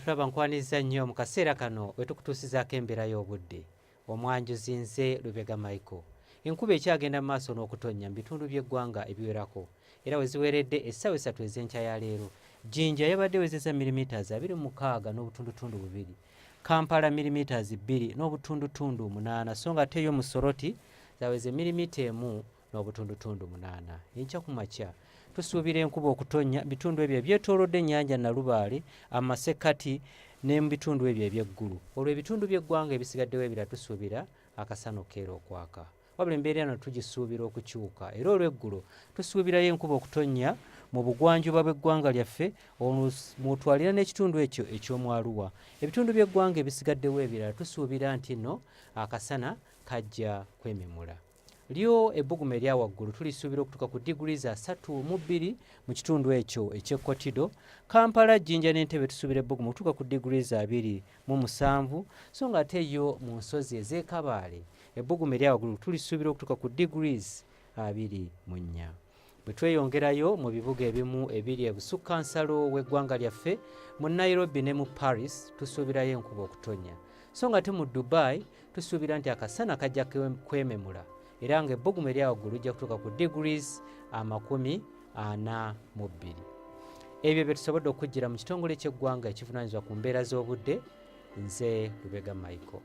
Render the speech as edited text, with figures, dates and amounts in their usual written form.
tulaba nkwaniza nnyo mu kaseera kano we tukutuusizaako embeera y'obudde. Omwanjuzi nze Lubega Michael. Enkuba ekyagenda mu maaso n'okutonnya mu bitundu by'eggwanga ebiwerako era we ziweredde essaawa 3 ez'enkya ya leero. Jinja yabadde wezeza mm 26 n'obutundutundu 2, Kampala mm 2 n'obutundutundu 8, so nga ate yo mu Soroti zaweze mm 1 n'obutundutundu 8. Enkya ku makya tusuubira enkuba okutonnya bitundu ebyo ebyetoolodde ennyanja Nalubaale, amasekkati ne mu bitundu ebyo eby'eggulu. Olwo ebitundu by'eggwanga ebisigaddewo ebirala tusuubira akasana okeera okwaka. Wabula embeera eno tugisuubira okukyuka era olw'eggulo tusuubirayo enkuba okutonnya mu bugwanjuba bw'eggwanga lyaffe mwotwalira n'ekitundu ekyo eky'omwaluwa. Ebitundu by'eggwanga ebisigaddewo ebirala tusuubira nti nno akasana kajja kwememula. Lyo ebbugumu erya waggulu tulisuubira okutuuka ku degrees 32 mu kitundu ekyo eky'Ekkotido. Kampala, Jinja n'Entebbe tusuubira ebbugumu okutuuka ku degrees 27, so nga ate yo mu nsozi ez'Ekabaale ebbugumu erya waggulu tulisuubira okutuuka ku degrees 24. Bwe tweyongerayo mu bibuga ebimu ebiri ebusukkansalo w'eggwanga lyaffe mu Nairobi ne mu Paris tusuubirayo enkuba okutonnya, so nga ate mu Dubai tusuubira nti akasana kajja kwememula era nga ebbugumu erya waggulu lijja kutuuka ku degrees 42. Ebyo bye tusobodde okujjira mu kitongole ky'eggwanga ekivunaanyizibwa ku mbeera z'obudde. Nze Lubega Michael.